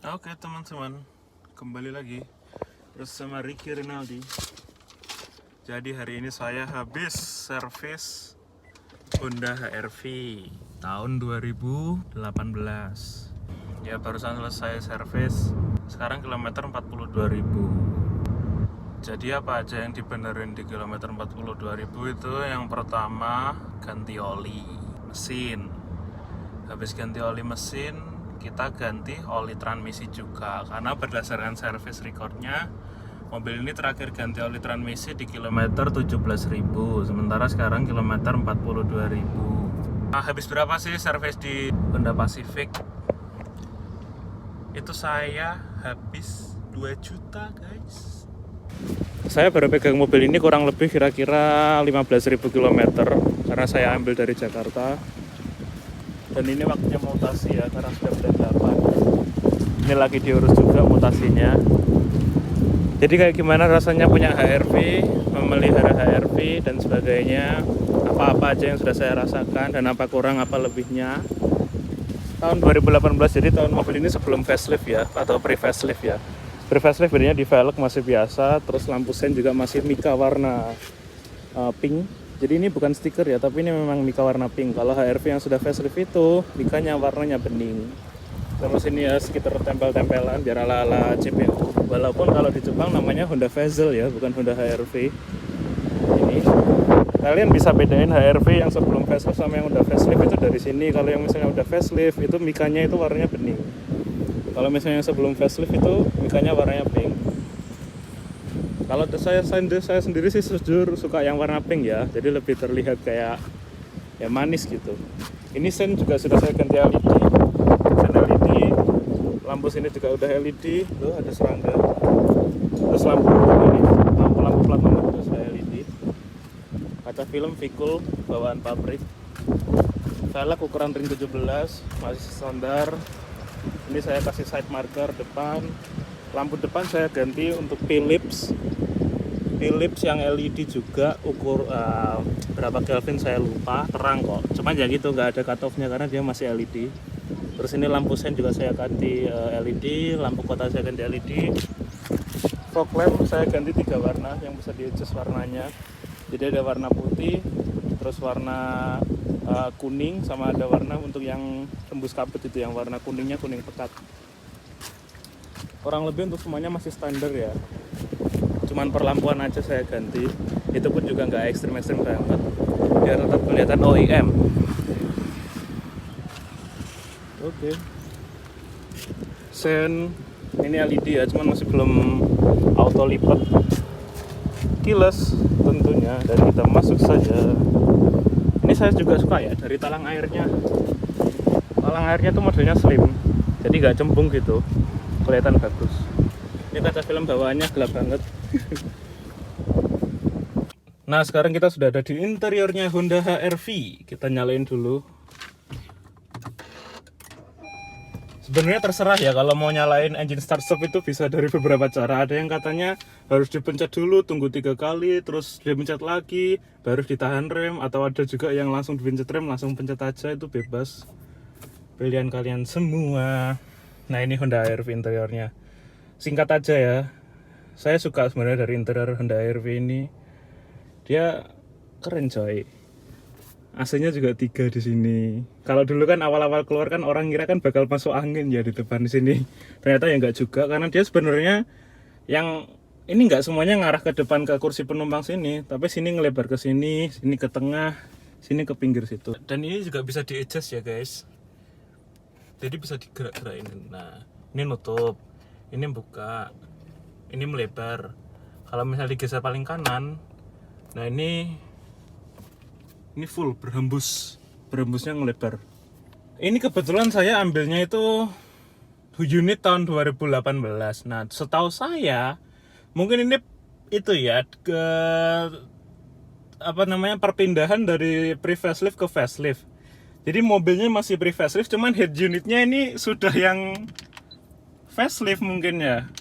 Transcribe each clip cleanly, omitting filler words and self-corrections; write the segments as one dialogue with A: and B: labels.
A: Oke teman-teman, kembali lagi bersama Ricky Rinaldi. Jadi hari ini saya habis servis Honda HR-V tahun 2018. Ya barusan selesai servis, sekarang kilometer 42.000. Jadi apa aja yang dibenerin di kilometer 42.000 itu? Yang pertama ganti oli mesin. Habis ganti oli mesin, kita ganti oli transmisi juga, karena berdasarkan service recordnya mobil ini terakhir ganti oli transmisi di kilometer 17.000, sementara sekarang kilometer 42.000. Nah, habis berapa sih service di Honda Pacific? Itu saya habis 2 juta guys. Saya baru pegang mobil ini kurang lebih kira-kira 15.000 km, karena saya ambil dari Jakarta. Dan ini waktunya mutasi ya, karena sudah bulan 8. Ini lagi diurus juga mutasinya. Jadi kayak gimana rasanya punya HR-V, memelihara HR-V dan sebagainya. Apa-apa aja yang sudah saya rasakan dan apa kurang apa lebihnya. Tahun 2018, jadi tahun mobil ini sebelum facelift ya, atau pre-facelift ya. Pre-facelift bedanya di velg masih biasa, terus lampu sen juga masih mica warna pink. Jadi ini bukan stiker ya, tapi ini memang mica warna pink. Kalau HR-V yang sudah facelift itu, micanya warnanya bening. Terus ini ya sekitar tempel-tempelan biar ala-ala CPU. Walaupun kalau di Jepang namanya Honda Vezel ya, bukan Honda HR-V. Ini kalian bisa bedain HR-V yang sebelum facelift sama yang udah facelift itu dari sini. Kalau yang misalnya udah facelift itu micanya itu warnanya bening. Kalau misalnya yang sebelum facelift itu micanya warnanya pink. Kalau saya sendiri sih jujur suka yang warna pink ya, jadi lebih terlihat kayak ya manis gitu. Ini sen juga sudah saya ganti LED, sen LED, lampu sini juga udah LED, tuh ada serangga. Terus lampu ini, lampu plat nomor juga sudah LED. Kaca film Vicul bawaan pabrik. Velg ukuran ring 17 masih standar. Ini saya kasih side marker depan. Lampu depan saya ganti untuk Philips yang LED juga, ukur berapa Kelvin saya lupa, terang kok, cuman ya gitu, nggak ada cut off-nya karena dia masih LED. Terus ini lampu sen juga saya ganti LED, lampu kota saya ganti LED, fog lamp saya ganti 3 warna yang bisa di adjust warnanya. Jadi ada warna putih, terus warna kuning, sama ada warna untuk yang tembus kabut itu, yang warna kuningnya kuning pekat. Kurang lebih untuk semuanya masih standar ya, cuman perlampuan aja saya ganti, itu pun juga nggak ekstrim-ekstrim banget biar tetap kelihatan OEM. Oke. Sen ini LED ya, cuman masih belum auto lipat. Kilas tentunya, dan kita masuk saja. Ini saya juga suka ya dari talang airnya. Talang airnya tuh modelnya slim, jadi nggak cembung gitu, kelihatan bagus. Ini kaca film bawaannya gelap banget. Nah sekarang kita sudah ada di interiornya Honda HR-V. Kita nyalain dulu. Sebenarnya terserah ya, kalau mau nyalain engine start stop itu bisa dari beberapa cara. Ada yang katanya harus dipencet dulu, tunggu 3 kali, terus dipencet lagi, baru ditahan rem. Atau ada juga yang langsung dipencet rem, langsung pencet aja, itu bebas. Pilihan kalian semua. Nah ini Honda HR-V interiornya. Singkat aja ya, saya suka sebenarnya dari interior Honda HR-V ini. Dia keren coy. AC-nya juga 3 di sini. Kalau dulu kan awal-awal keluar kan orang kira kan bakal masuk angin ya di depan di sini. Ternyata ya nggak juga, karena dia sebenarnya yang ini nggak semuanya ngarah ke depan ke kursi penumpang sini, tapi sini ngelebar ke sini, sini ke tengah, sini ke pinggir situ. Dan ini juga bisa di adjust ya guys. Jadi bisa digerak-gerakin. Nah, ini nutup, ini buka, ini melebar. Kalau misalnya digeser paling kanan, nah ini full berhembusnya ngelebar. Ini kebetulan saya ambilnya itu unit tahun 2018. Nah setahu saya mungkin ini itu ya ke perpindahan dari pre-facelift ke facelift. Jadi mobilnya masih pre-facelift, cuman head unitnya ini sudah yang facelift mungkin ya.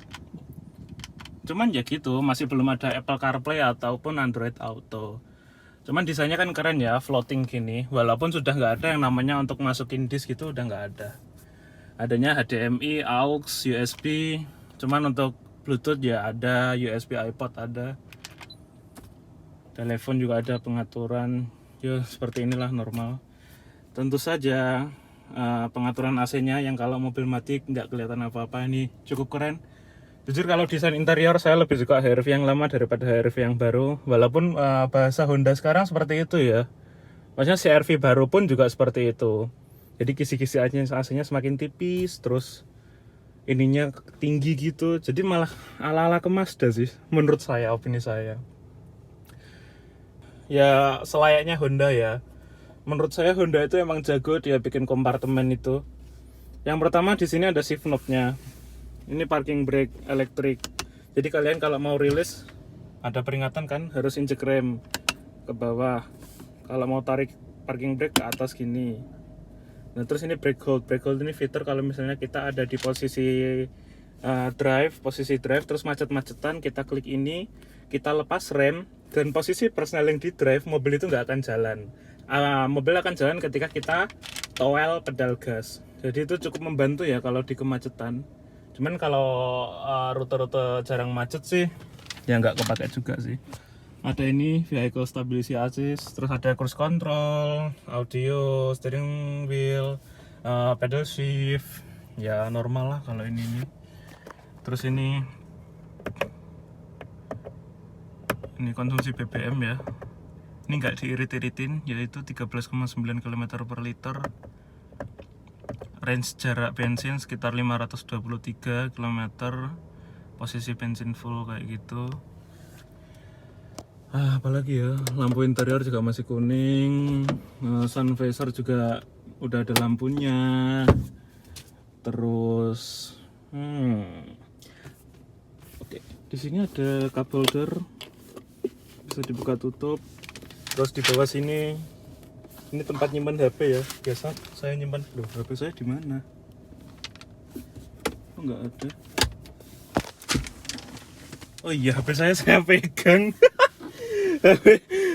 A: Cuman ya gitu, masih belum ada Apple CarPlay ataupun Android Auto. Cuman desainnya kan keren ya, floating gini. Walaupun sudah nggak ada yang namanya untuk masukin disk gitu, udah nggak ada. adanya HDMI, AUX, USB. Cuman untuk Bluetooth ya ada, USB iPod ada. Telepon juga ada pengaturan. Ya seperti inilah normal. Tentu saja pengaturan AC-nya yang kalau mobil mati nggak kelihatan apa-apa, ini cukup keren. Jujur kalau desain interior saya lebih suka HR-V yang lama daripada HR-V yang baru. Walaupun bahasa Honda sekarang seperti itu ya. Maksudnya CR-V baru pun juga seperti itu. Jadi kisi-kisi AC-nya semakin tipis, terus ininya tinggi gitu. Jadi malah ala-ala ke Mazda sih, menurut saya, opini saya. Ya selayaknya Honda ya. Menurut saya Honda itu emang jago dia bikin kompartemen itu. Yang pertama di sini ada shift knob-nya. Ini parking brake elektrik. Jadi kalian kalau mau rilis ada peringatan kan, harus injek rem ke bawah. Kalau mau tarik parking brake ke atas gini. Nah terus ini brake hold. Brake hold ini fitur kalau misalnya kita ada di posisi posisi drive terus macet-macetan, kita klik ini, kita lepas rem dan posisi persneling di drive, mobil itu nggak akan jalan. Mobil akan jalan ketika kita toel pedal gas. Jadi itu cukup membantu ya kalau di kemacetan. Cuman kalau rute-rute jarang macet sih ya nggak kepake juga sih. Ada ini vehicle stability assist, terus ada cruise control, audio, steering wheel, pedal shift, ya normal lah kalau ini. Terus ini konsumsi BBM ya. Ini nggak diirit-iritin, yaitu 13,9 km per liter. Range jarak bensin sekitar 523 km. Posisi bensin full kayak gitu. Apalagi ya, lampu interior juga masih kuning. Sun visor juga udah ada lampunya. Terus oke, di sini ada cup holder, bisa dibuka tutup. Terus di bawah sini ini tempat nyimpan HP ya. Biasa saya nyimpan, loh HP saya di mana? Oh nggak ada. Oh iya, HP saya pegang.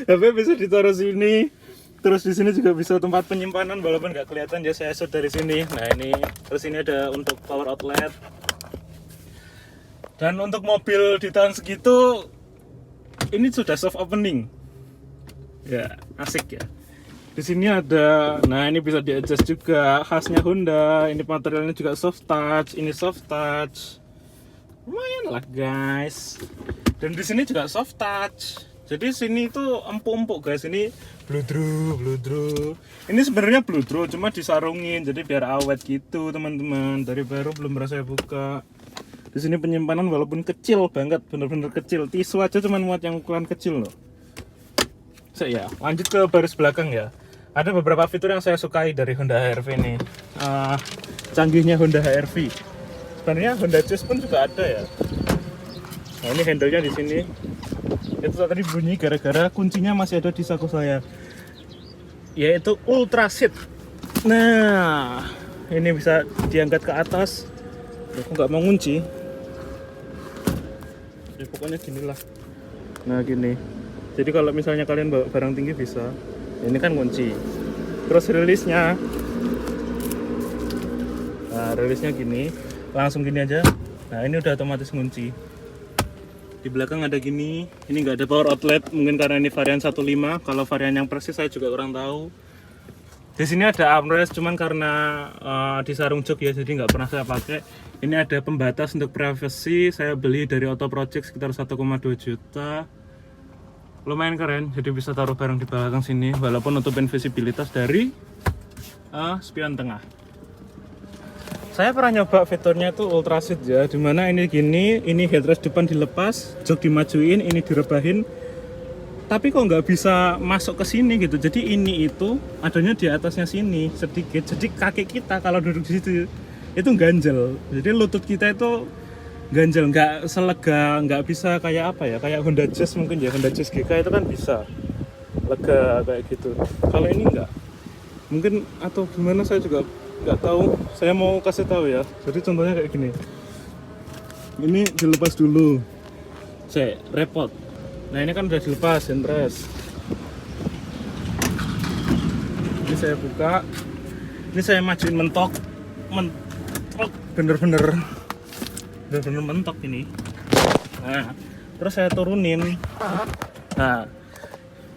A: HP bisa ditaruh sini. Terus di sini juga bisa tempat penyimpanan, walaupun nggak kelihatan ya, saya shoot dari sini. Nah ini, terus ini ada untuk power outlet. Dan untuk mobil di tahun segitu, ini sudah soft opening. Ya, asik ya. Di sini ada, nah ini bisa di adjust juga, khasnya Honda. Ini materialnya juga soft touch, ini soft touch. Lumayan lah guys. Dan di sini juga soft touch. Jadi sini itu empuk-empuk guys. Ini bludru. Ini sebenarnya bludru, cuma disarungin jadi biar awet gitu teman-teman. Dari baru belum berasa buka. Di sini penyimpanan walaupun kecil banget, bener-bener kecil. Tisu aja cuma muat yang ukuran kecil loh. Ya, lanjut ke baris belakang ya. Ada beberapa fitur yang saya sukai dari Honda HR-V ini. Canggihnya Honda HR-V. Sebenarnya Honda Jazz pun juga ada ya. Nah ini handle-nya di sini. Itu tadi bunyi gara-gara kuncinya masih ada di saku saya. Yaitu Ultra Seat. Nah, ini bisa diangkat ke atas. Aku nggak mau ngunci. Ya pokoknya ginilah. Nah gini. Jadi kalau misalnya kalian bawa barang tinggi bisa. Ini kan kunci. Terus rilisnya. Nah rilisnya gini. Langsung gini aja. Nah ini udah otomatis ngunci. Di belakang ada gini. Ini nggak ada power outlet. Mungkin karena ini varian 15. Kalau varian yang persis saya juga kurang tahu. Di sini ada armrest. Cuman karena di sarung jok ya. Jadi nggak pernah saya pakai. Ini ada pembatas untuk privacy. Saya beli dari Auto Project sekitar 1,2 juta. Lumayan keren, jadi bisa taruh barang di belakang sini walaupun nutupin visibilitas dari spion tengah. Saya pernah nyoba fiturnya itu Ultra Seat ya, dimana ini gini, ini headrest depan dilepas, jok dimajuin, ini direbahin, tapi kok nggak bisa masuk ke sini gitu. Jadi ini itu adanya di atasnya sini sedikit, jadi kaki kita kalau duduk di situ itu ganjel, jadi lutut kita itu ganjel, nggak selega, nggak bisa kayak apa ya, kayak Honda Jazz mungkin ya, Honda Jazz GK itu kan bisa lega kayak gitu. Kalau ini nggak, mungkin atau gimana saya juga nggak tahu. Saya mau kasih tahu ya. Jadi contohnya kayak gini. Ini dilepas dulu, saya repot. Nah ini kan udah dilepas handrest. Ini saya buka, ini saya majuin mentok, bener-bener mentok ini. Nah, terus saya turunin. Nah,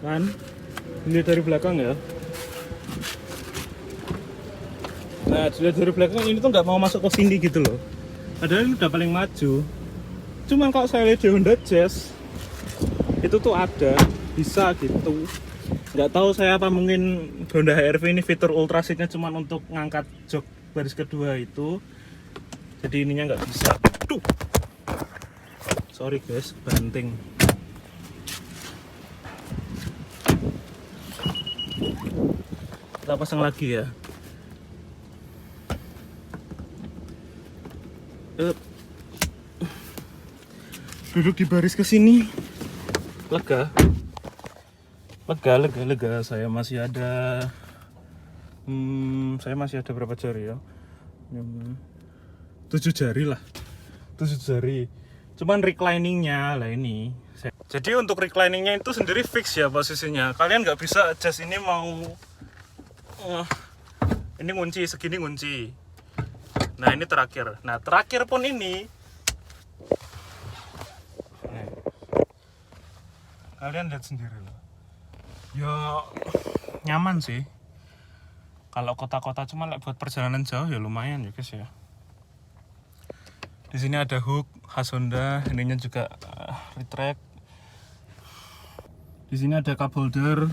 A: kan ini dari belakang ya. Nah, dilihat dari belakang ini tuh nggak mau masuk ke sini gitu loh. Padahal ini udah paling maju. Cuman kalau saya lihat di Honda Jazz itu tuh ada, bisa gitu. Nggak tahu saya apa, mungkin Honda HR-V ini fitur ultra seatnya cuma untuk ngangkat jok baris kedua itu. Jadi ininya nggak bisa. Duh. Sorry guys, banting. Kita pasang lagi ya. Duduk di baris ke sini. Lega. Saya masih ada berapa jari ya? 7 jari lah. 7 jari. Cuman recliningnya lah ini. Jadi untuk recliningnya itu sendiri fix ya posisinya. Kalian nggak bisa adjust ini mau ini ngunci, segini ngunci. Nah ini terakhir. Nah terakhir pun ini kalian lihat sendiri loh. Ya nyaman sih. Kalau kota-kota cuma buat perjalanan jauh ya lumayan ya guys ya. Di sini ada hook khas Honda, ininya juga retract. Di sini ada cup holder,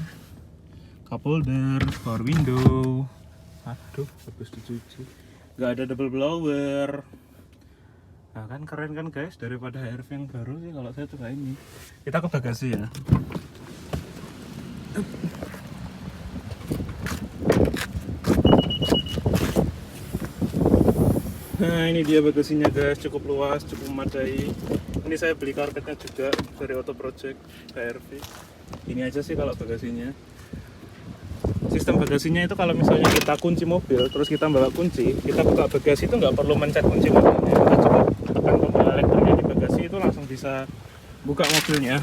A: power window. Aduh, habis dicuci. Nggak ada double blower. Nah kan keren kan guys, daripada HR-V yang baru sih kalau saya coba ini. Kita ke bagasi ya. Nah ini dia bagasinya guys, cukup luas, cukup memadai. Ini saya beli karpetnya juga dari Auto Project HR-V. Ini aja sih kalau bagasinya. Sistem bagasinya itu kalau misalnya kita kunci mobil, terus kita bawa kunci, kita buka bagasi itu nggak perlu mencet kunci mobilnya. Kita cukup tekan tombol elektriknya di bagasi itu langsung bisa buka mobilnya.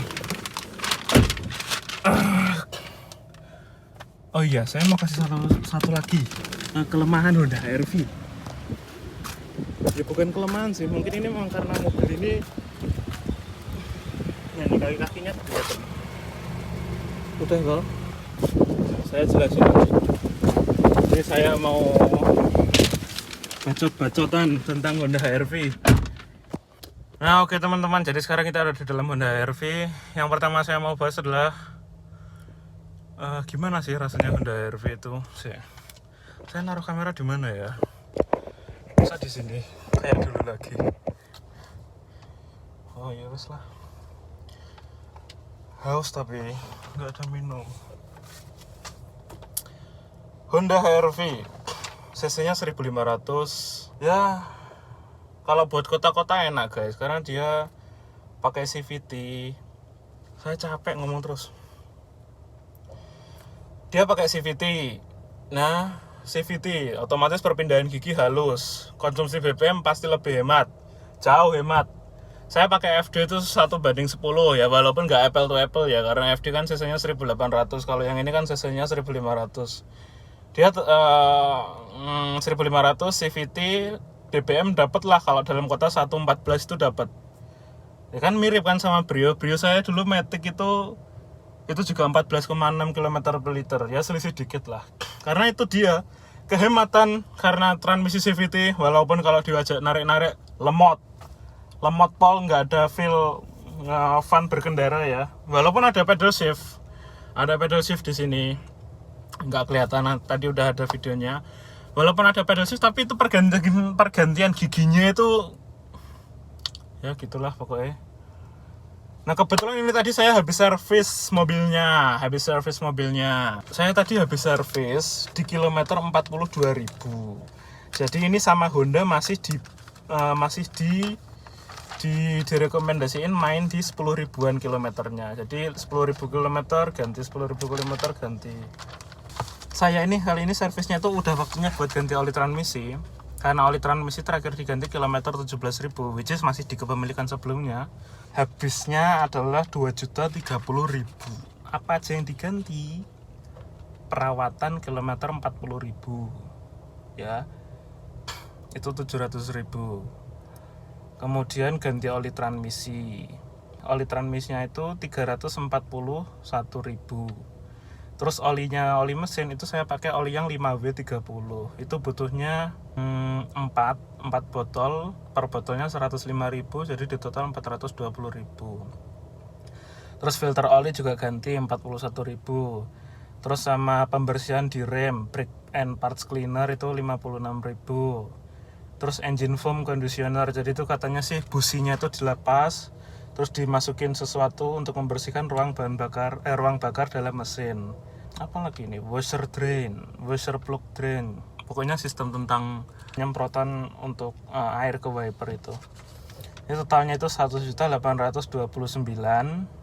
A: Oh iya, saya mau kasih satu lagi kelemahan Honda HR-V. Ya bukan kelemahan sih, mungkin ini memang karena mobil ini yang di kaki-kakinya kelihatan. Udah kalau saya jelasin lagi. Ini saya mau bacot-bacotan tentang Honda HR-V. Nah oke teman-teman, jadi sekarang kita ada di dalam Honda HR-V. Yang pertama saya mau bahas adalah gimana sih rasanya Honda HR-V itu. Saya naruh kamera di mana ya? Masa di sini kayak dulu lagi. Oh ya wes lah. Haus tapi nggak ada minum. Honda HR-V cc-nya 1500. Ya kalau buat kota-kota enak guys, karena dia pakai CVT. Saya capek ngomong terus. Dia pakai CVT. Nah CVT otomatis perpindahan gigi halus, konsumsi BBM pasti lebih hemat, jauh hemat. Saya pakai FD itu 1:10 ya, walaupun nggak apple to apple ya, karena FD kan cc-nya 1800, kalau yang ini kan cc-nya 1500. Dia 1500 CVT BBM dapat lah, kalau dalam kota 114 itu dapat. Ya kan mirip kan sama Brio saya dulu Matic itu juga 14,6 km per liter. Ya selisih dikit lah. Karena itu dia kehematan, karena transmisi CVT, walaupun kalau diajak narik-narik lemot pol, nggak ada feel fun berkendara ya. Walaupun ada pedal shift di sini. Nggak kelihatan, tadi udah ada videonya. Walaupun ada pedal shift, tapi itu pergantian giginya itu ya gitulah pokoknya. Nah kebetulan ini tadi saya habis servis mobilnya. Saya tadi habis servis di kilometer 42.000. Jadi ini sama Honda masih direkomendasiin main di 10 ribuan kilometernya. Jadi 10.000 kilometer ganti 10.000 kilometer ganti. Saya ini kali ini servisnya tuh udah waktunya buat ganti oli transmisi. Karena oli transmisi terakhir diganti kilometer 17.000, which is masih di kepemilikan sebelumnya. Habisnya adalah 2.030.000. Apa aja yang diganti? Perawatan kilometer 40.000. Ya. itu 700.000. Kemudian ganti oli transmisi. Oli transmisinya itu 341.000. Terus oli mesin itu saya pakai oli yang 5W30. Itu butuhnya 4 botol, per botolnya 105.000, jadi di total 420.000. Terus filter oli juga ganti 41.000. Terus sama pembersihan di rem, brake and parts cleaner itu 56.000. Terus engine foam conditioner, jadi itu katanya sih businya itu dilepas, terus dimasukin sesuatu untuk membersihkan ruang bakar dalam mesin. Apa lagi nih? Washer plug drain. Pokoknya sistem tentang penyemprotan untuk air ke wiper itu. Ini totalnya itu 1.829.000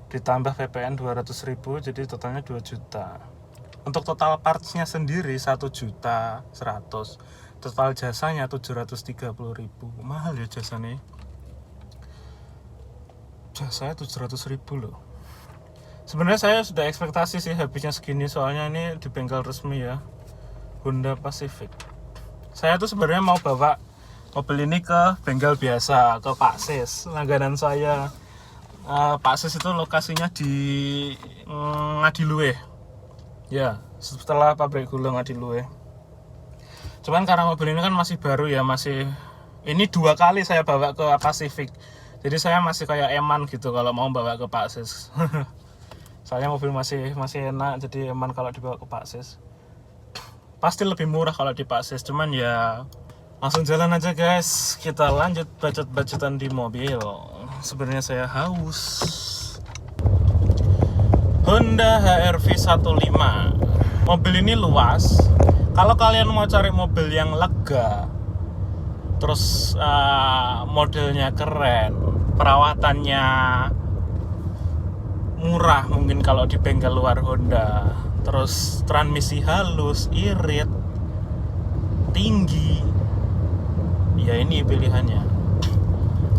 A: ditambah PPN 200.000, jadi totalnya 2 juta. Untuk total partsnya sendiri 1.100.000. Total jasanya 730.000. Mahal ya jasanya. Jasanya 700.000 loh. Sebenarnya saya sudah ekspektasi sih habisnya segini, soalnya ini di bengkel resmi ya, Honda Pacific. Saya tuh sebenarnya mau bawa mobil ini ke bengkel biasa, ke Pak Sis, langganan saya. Pak Sis itu lokasinya di Ngadiluwe. Ya, setelah pabrik gula Ngadiluwe. Cuman karena mobil ini kan masih baru ya, ini 2 kali saya bawa ke Pacific. Jadi saya masih kayak eman gitu kalau mau bawa ke Pak Sis. Soalnya mobil masih enak, jadi eman kalau dibawa ke Pak Sis. Pasti lebih murah kalau di Pak Sis, cuman ya langsung jalan aja guys. Kita lanjut budget-budgetan di mobil. Sebenarnya saya haus. Honda HR-V 15. Mobil ini luas. Kalau kalian mau cari mobil yang lega, terus modelnya keren, perawatannya murah mungkin kalau di bengkel luar Honda, terus transmisi halus, irit, tinggi, ya ini pilihannya.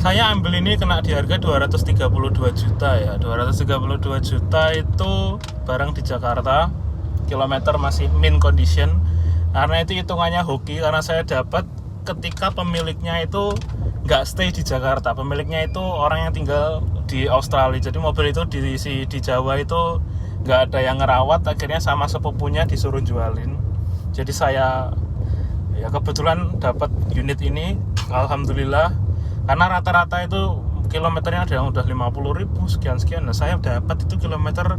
A: Saya ambil ini kena di harga 232 juta ya. 232 juta itu barang di Jakarta, kilometer masih mint condition. Karena itu hitungannya hoki, karena saya dapat ketika pemiliknya itu nggak stay di Jakarta. Pemiliknya itu orang yang tinggal di Australia. Jadi mobil itu di Jawa itu nggak ada yang ngerawat. Akhirnya sama sepupunya disuruh jualin. Jadi saya ya kebetulan dapat unit ini, alhamdulillah. Karena rata-rata itu kilometernya ada yang udah 50.000 sekian. Nah saya dapat itu kilometer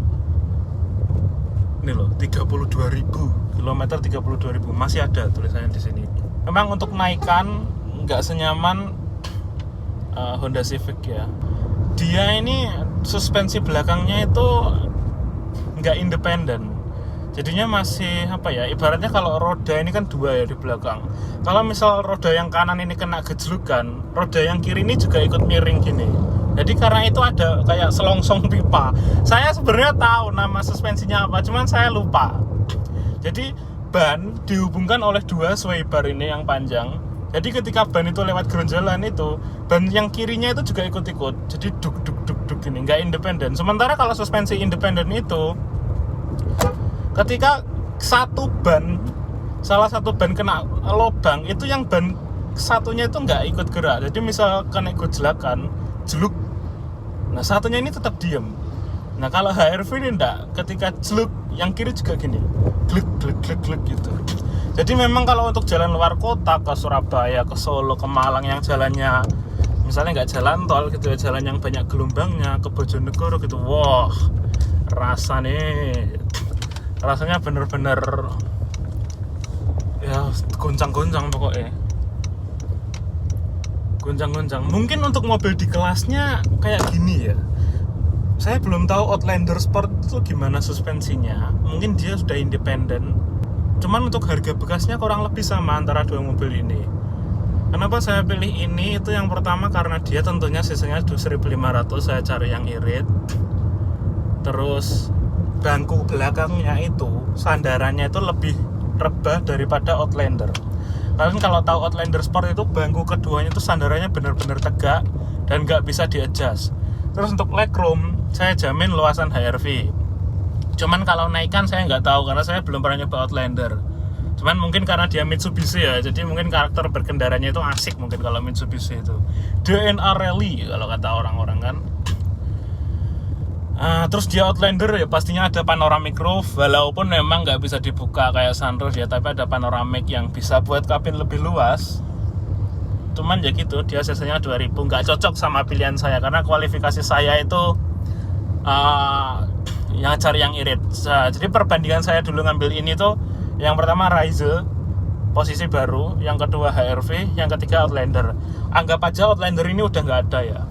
A: ini loh, 32.000 kilometer, 32.000 masih ada tulisannya di sini. Memang untuk naikan nggak senyaman Honda Civic ya. Dia ini suspensi belakangnya itu nggak independen. Jadinya masih apa ya? Ibaratnya kalau roda ini kan 2 ya di belakang. Kalau misal roda yang kanan ini kena gejlukan, roda yang kiri ini juga ikut miring gini. Jadi karena itu ada kayak selongsong pipa. Saya sebenarnya tahu nama suspensinya apa, cuman saya lupa. Jadi ban dihubungkan oleh 2 sway bar ini yang panjang. Jadi ketika ban itu lewat geronjalan itu, ban yang kirinya itu juga ikut-ikut. Jadi duk gini, nggak independen. Sementara kalau suspensi independen itu, ketika salah satu ban kena lubang, itu yang ban satunya itu nggak ikut gerak. Jadi misal kena gojlakan, jeluk, nah satunya ini tetap diem. Nah kalau HR-V ini enggak, ketika jeluk, yang kiri juga gini, glek gitu. Jadi memang kalau untuk jalan luar kota, ke Surabaya, ke Solo, ke Malang, yang jalannya misalnya nggak jalan tol gitu ya, jalan yang banyak gelombangnya, ke Bojonegoro gitu, wah rasanya bener-bener ya goncang-goncang pokoknya, goncang-goncang. Mungkin untuk mobil di kelasnya kayak gini ya, saya belum tahu Outlander Sport itu gimana suspensinya. Mungkin dia sudah independen. Cuman untuk harga bekasnya kurang lebih sama antara 2 mobil ini. Kenapa saya pilih ini? Itu yang pertama karena dia tentunya cc-nya 1.500, saya cari yang irit. Terus bangku belakangnya itu, sandarannya itu lebih rebah daripada Outlander. Kalian kalau tahu Outlander Sport itu bangku keduanya itu sandarannya benar-benar tegak dan nggak bisa di-adjust. Terus untuk legroom, saya jamin luasan HR-V. Cuman kalau naikan saya nggak tahu karena saya belum pernah nyoba Outlander. Cuman mungkin karena dia Mitsubishi ya, jadi mungkin karakter berkendaranya itu asik mungkin kalau Mitsubishi itu. DNA Rally kalau kata orang-orang kan. Terus dia Outlander ya pastinya ada panoramic roof, walaupun memang nggak bisa dibuka kayak sunroof ya, tapi ada panoramic yang bisa buat kabin lebih luas. Cuman ya gitu, dia cc-nya 2000, nggak cocok sama pilihan saya karena kualifikasi saya itu yang cari yang irit. Jadi perbandingan saya dulu ngambil ini tuh, yang pertama Rise posisi baru, yang kedua HR-V, yang ketiga Outlander. Anggap aja Outlander ini udah nggak ada ya.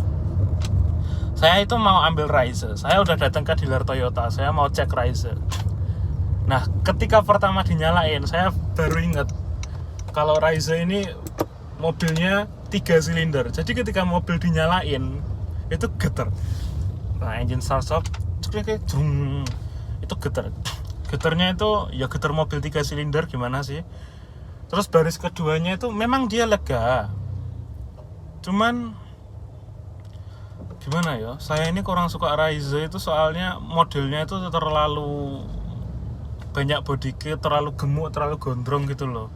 A: Saya itu mau ambil Rise, saya udah datang ke dealer Toyota, saya mau cek Rise. Nah, ketika pertama dinyalain, saya baru ingat kalau Rise ini mobilnya 3 silinder. Jadi ketika mobil dinyalain, itu getar. Nah, engine start itu getar. Getarnya itu ya getar mobil 3 silinder gimana sih? Terus baris keduanya itu memang dia lega. Cuman gimana ya, saya ini kurang suka Rise itu soalnya modelnya itu terlalu banyak body kit, terlalu gemuk, terlalu gondrong gitu loh.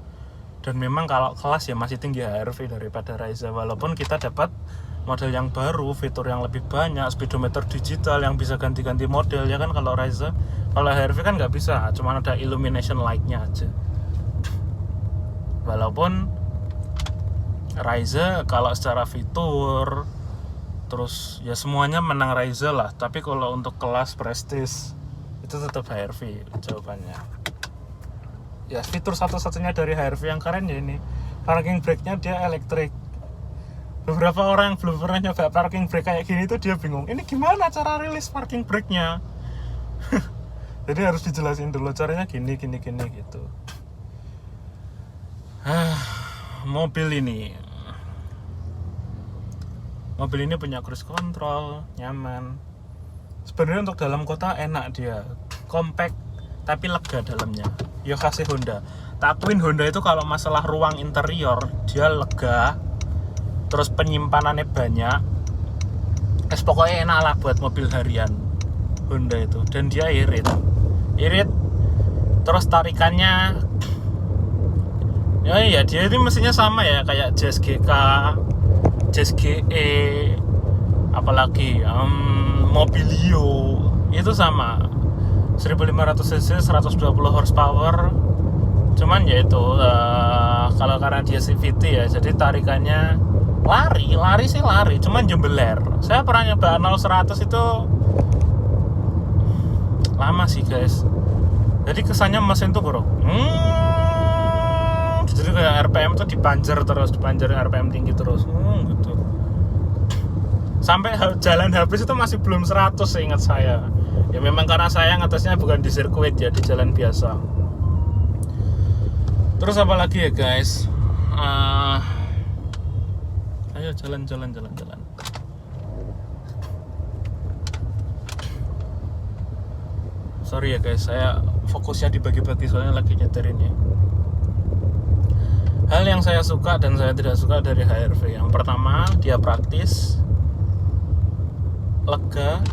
A: Dan memang kalau kelas ya masih tinggi HR-V daripada Rise, walaupun kita dapat model yang baru, fitur yang lebih banyak, speedometer digital yang bisa ganti-ganti model ya kan. Kalau Rise, kalau HR-V kan nggak bisa, cuma ada illumination light-nya aja. Walaupun Rise kalau secara fitur terus ya semuanya menang Rise lah, tapi kalau untuk kelas prestis itu tetap HR-V jawabannya. Ya fitur satu-satunya dari HR-V yang keren ya ini, parking brake-nya dia elektrik. Beberapa orang yang belum pernah nyoba parking brake kayak gini tuh dia bingung, ini gimana cara rilis parking brake-nya. Jadi harus dijelasin dulu caranya gini gitu. Mobil ini punya cruise control, nyaman. Sebenarnya untuk dalam kota enak dia, compact tapi lega dalamnya. Ya kasih Honda. Tak akuin Honda itu kalau masalah ruang interior dia lega, terus penyimpanannya banyak. Pokoknya enak lah buat mobil harian Honda itu. Dan dia irit. Terus tarikannya, ya dia ini mesinnya sama ya kayak Jazz GK, Jazz GE, apalagi Mobilio itu sama 1500 cc 120 horsepower. Cuman ya itu kalau karena dia CVT ya, jadi tarikannya lari sih cuman jembeler. Saya pernah nyoba 0-100 itu lama sih guys, jadi kesannya mesin tuh bro jadi kayak RPM tuh dipanjer RPM tinggi terus gitu. Sampai jalan habis itu masih belum 100 seingat saya. Ya memang karena saya ngetesnya bukan di sirkuit ya, di jalan biasa. Terus apa lagi ya guys? Ayo jalan. Sorry ya guys, saya fokusnya dibagi-bagi soalnya lagi nyetir ini. Hal yang saya suka dan saya tidak suka dari HR-V, yang pertama dia praktis, lega,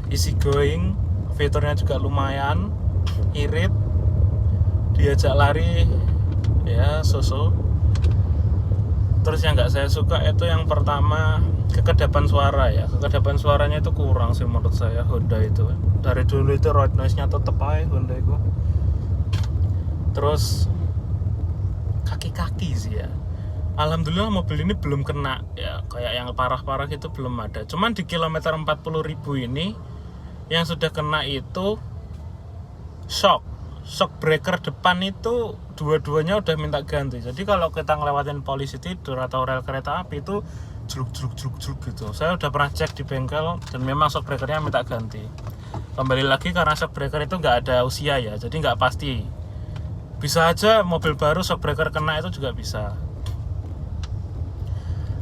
A: easy going, fiturnya juga lumayan, irit, diajak lari ya so-so. Terus yang nggak saya suka itu yang pertama kekedapan suara ya, kekedapan suaranya itu kurang sih menurut saya Honda itu. Dari dulu itu road noise-nya tetep aja Honda itu. Terus kaki-kaki sih ya, alhamdulillah mobil ini belum kena ya kayak yang parah-parah gitu, belum ada. Cuman di kilometer 40.000 ini yang sudah kena itu shock breaker depan itu dua-duanya udah minta ganti. Jadi kalau kita ngelewatin polisi tidur atau rel kereta api itu jeruk gitu. Saya udah pernah cek di bengkel dan memang shock breakernya minta ganti. Kembali lagi karena shock breaker itu nggak ada usia ya, jadi nggak pasti. Bisa aja mobil baru shock breaker kena itu juga bisa.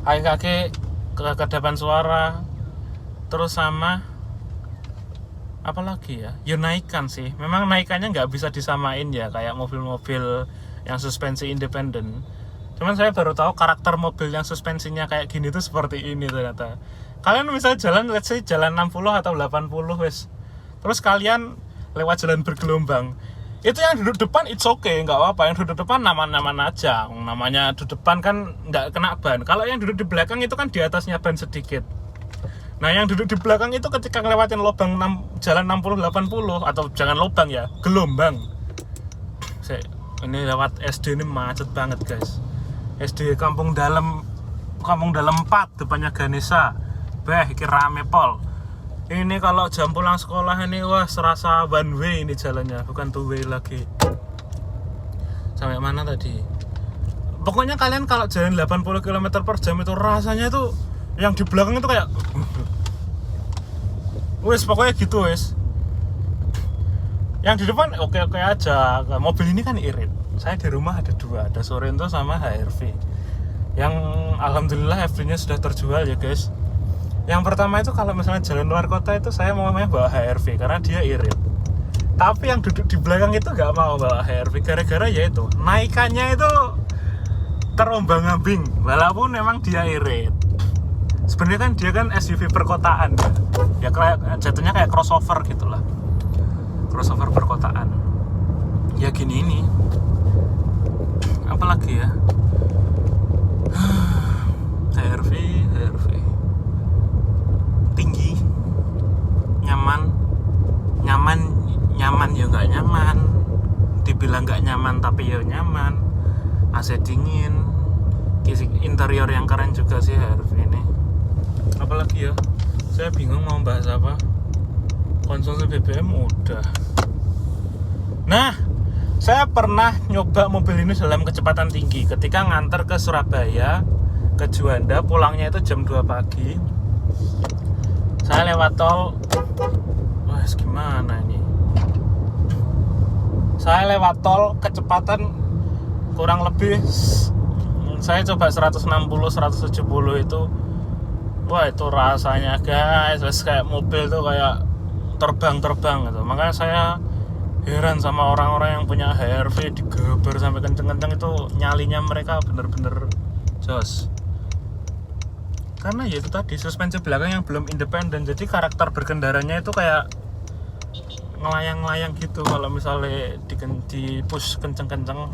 A: Kaki-kaki, kekedapan suara, terus sama apa lagi ya? Ya naikan sih. Memang naikannya nggak bisa disamain ya kayak mobil-mobil yang suspensi independen. Cuman saya baru tahu karakter mobil yang suspensinya kayak gini tuh seperti ini ternyata. Kalian misalnya jalan, let's say jalan 60 atau 80 wes. Terus kalian lewat jalan bergelombang. Itu yang duduk depan it's okay, nggak apa-apa. Yang duduk depan aman-aman aja, namanya duduk depan kan nggak kena ban. Kalau yang duduk di belakang itu kan di atasnya ban sedikit. Nah yang duduk di belakang itu ketika ngelewatin lubang jalan 60-80 atau jangan lubang ya, gelombang. Ini lewat SD ini macet banget guys. SD Kampung Dalam 4 depannya Ganesha. Iki rame pol. Ini kalau jam pulang sekolah ini wah serasa one way ini jalannya, bukan two way lagi. Sampai mana tadi? Pokoknya kalian kalau jalan 80 km per jam itu rasanya itu yang di belakang itu kayak wes pokoknya gitu wes. Yang di depan oke-oke aja. Mobil ini kan irit. Saya di rumah ada 2, ada Sorento sama HR-V. Yang alhamdulillah HRV-nya sudah terjual ya guys. Yang pertama itu kalau misalnya jalan luar kota itu saya mau bawa HR-V karena dia irit. Tapi yang duduk di belakang itu nggak mau bawa HR-V gara-gara ya itu naikannya itu terombang-ambing walaupun memang dia irit. Sebenarnya kan dia kan SUV perkotaan ya kayak jatuhnya kayak crossover gitulah, crossover perkotaan ya gini ini. Apalagi ya HR-V tinggi, nyaman ya nggak nyaman, dibilang nggak nyaman tapi ya nyaman, AC dingin, interior yang keren juga sih HR-V ini. Apalagi ya, saya bingung mau bahas apa. Konsumsi BBM udah. Nah, saya pernah nyoba mobil ini dalam kecepatan tinggi ketika nganter ke Surabaya ke Juanda, pulangnya itu jam 2 pagi. Saya lewat tol, wah gimana ini? Saya lewat tol kecepatan kurang lebih, saya coba 160-170 itu, wah itu rasanya guys, kayak mobil tuh kayak terbang gitu. Makanya saya heran sama orang-orang yang punya HR-V digeber sampai kenceng-kenceng itu, nyalinya mereka bener-bener jos. Karena ya itu tadi suspensi belakang yang belum independen, jadi karakter berkendaranya itu kayak ngelayang-layang gitu kalau misalnya di push kenceng-kenceng.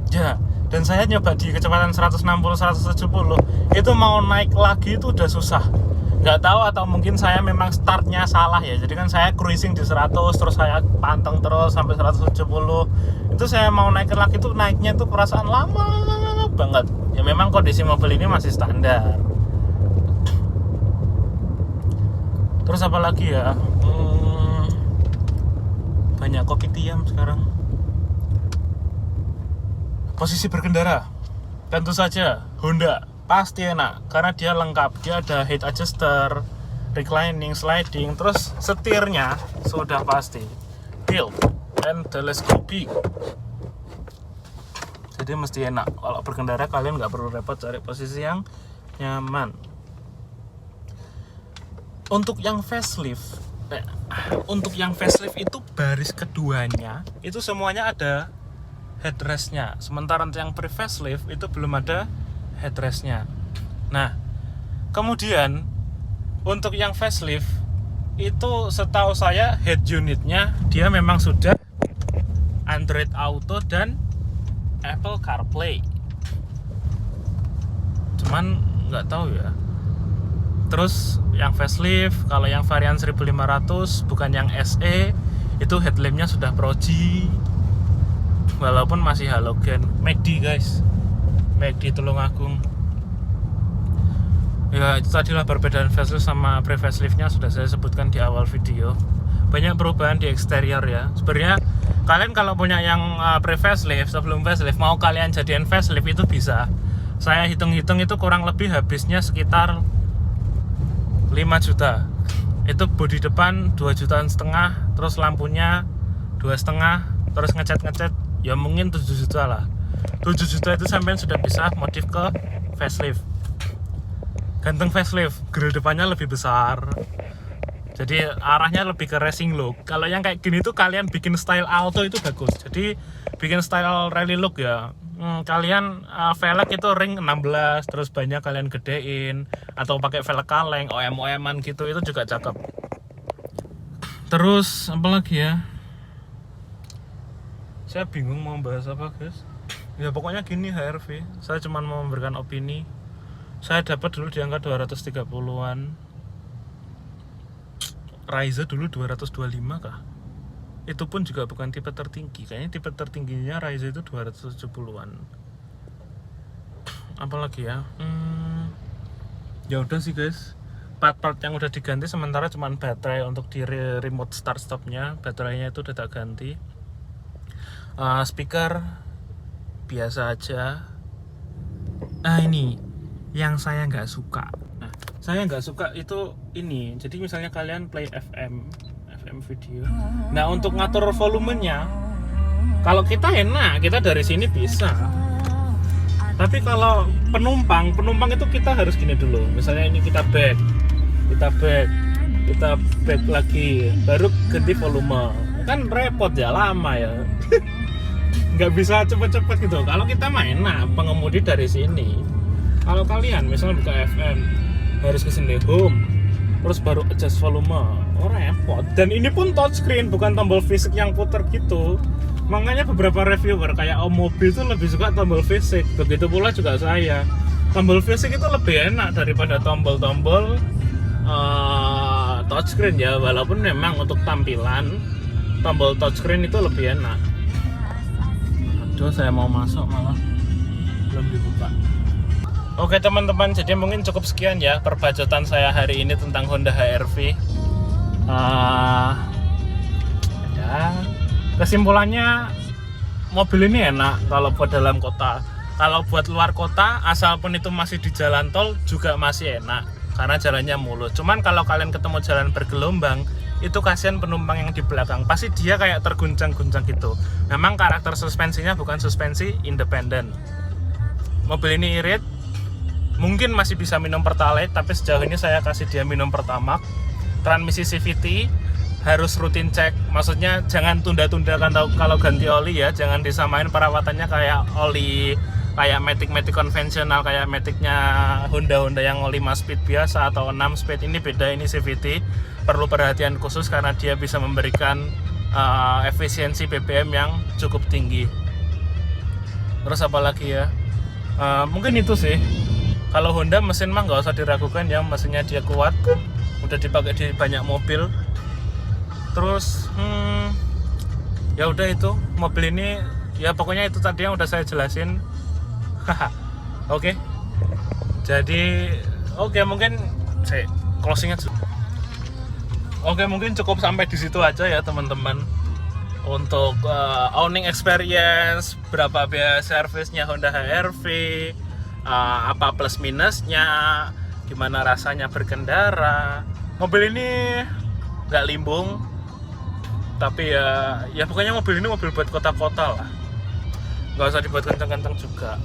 A: Ya, dan saya nyoba di kecepatan 160-170 itu mau naik lagi itu udah susah. Nggak tahu atau mungkin saya memang startnya salah ya. Jadi kan saya cruising di 100 terus saya panteng terus sampai 170. Itu saya mau naikin lagi tuh naiknya tuh perasaan lama banget. Ya memang kondisi mobil ini masih standar. Terus apa lagi ya? Banyak kopi tiam sekarang. Posisi berkendara tentu saja Honda pasti enak karena dia lengkap. Dia ada head adjuster, reclining, sliding, terus setirnya sudah pasti tilt dan teleskopik. Jadi mesti enak. Kalau berkendara kalian nggak perlu repot cari posisi yang nyaman. Untuk yang facelift itu baris keduanya itu semuanya ada headrestnya. Sementara yang pre-facelift itu belum ada headrestnya. Nah, kemudian untuk yang facelift itu setahu saya head unitnya dia memang sudah Android Auto dan Apple CarPlay. Cuman nggak tahu ya. Terus yang facelift, kalau yang varian 1500 bukan yang SE itu headlampnya sudah Pro G, walaupun masih halogen. McD guys, McD Tulungagung. Ya itu tadilah perbedaan facelift sama pre-faceliftnya sudah saya sebutkan di awal video. Banyak perubahan di eksterior ya. Sebenarnya kalian kalau punya yang pre-facelift sebelum facelift mau kalian jadiin facelift itu bisa. Saya hitung-hitung itu kurang lebih habisnya sekitar 5 juta. Itu bodi depan 2,5 jutaan, terus lampunya 2,5, terus ngecat ya mungkin 7 juta lah. 7 juta itu sampai sudah bisa modif ke facelift. Ganteng facelift, grill depannya lebih besar. Jadi arahnya lebih ke racing look. Kalau yang kayak gini tuh kalian bikin style auto itu bagus. Jadi bikin style rally look ya. Kalian velg itu ring 16 terus banyak kalian gedein atau pakai velg kaleng OM-OM-an gitu, itu juga cakep. Terus apa lagi ya? Saya bingung mau bahas apa guys. Ya pokoknya gini, HRV saya cuma mau memberikan opini. Saya dapat dulu di angka 230-an. Ryza dulu 225 kah? Itu pun juga bukan tipe tertinggi. Kayaknya tipe tertingginya Ryza itu 270-an. Apalagi ya? Ya udah sih guys. Part-part yang udah diganti sementara cuman baterai untuk di remote start stopnya. Baterainya itu udah tak ganti. Speaker biasa aja. Nah ini yang saya nggak suka. Nah, saya nggak suka itu ini. Jadi misalnya kalian play FM video. Nah untuk ngatur volumenya, kalau kita enak, kita dari sini bisa. Tapi kalau penumpang itu kita harus gini dulu. Misalnya ini kita back lagi, baru ganti volume. Kan repot ya, lama ya. Nggak bisa cepet-cepet gitu. Kalau kita main, nah pengemudi dari sini. Kalau kalian misalnya buka FM, harus ke sini home, terus baru adjust volume, repot. Dan ini pun touchscreen, bukan tombol fisik yang puter gitu. Makanya beberapa reviewer kayak Om Mobil itu lebih suka tombol fisik. Begitu pula juga saya. Tombol fisik itu lebih enak daripada tombol-tombol touchscreen ya. Walaupun memang untuk tampilan tombol touchscreen itu lebih enak. Aduh, saya mau masuk malah belum dibuka. Oke teman-teman, jadi mungkin cukup sekian ya perbacotan saya hari ini tentang Honda HR-V. Ya, kesimpulannya mobil ini enak kalau buat dalam kota. Kalau buat luar kota, asalpun itu masih di jalan tol juga masih enak karena jalannya mulus. Cuman kalau kalian ketemu jalan bergelombang, itu kasihan penumpang yang di belakang, pasti dia kayak terguncang-guncang gitu. Memang karakter suspensinya bukan suspensi independen. Mobil ini irit, mungkin masih bisa minum Pertalite, tapi sejauh ini saya kasih dia minum Pertamax. Transmisi CVT harus rutin cek, maksudnya jangan tunda-tunda kalau ganti oli ya, jangan disamain perawatannya kayak oli kayak Matic konvensional, kayak Maticnya Honda yang 5 speed biasa atau 6 speed. Ini beda, ini CVT, perlu perhatian khusus karena dia bisa memberikan efisiensi BBM yang cukup tinggi. Terus apa lagi ya, mungkin itu sih. Kalau Honda mesin mah nggak usah diragukan ya, mesinnya dia kuat, udah dipakai di banyak mobil. Terus ya udah itu mobil ini ya, pokoknya itu tadi yang udah saya jelasin. Oke. Jadi mungkin saya closingnya. Oke, mungkin cukup sampai di situ aja ya teman-teman. Untuk owning experience, berapa biaya servisnya Honda HR-V, apa plus minusnya, gimana rasanya berkendara. Mobil ini nggak limbung, tapi ya pokoknya mobil ini mobil buat kota-kota lah, nggak usah dibuat kencang-kencang juga.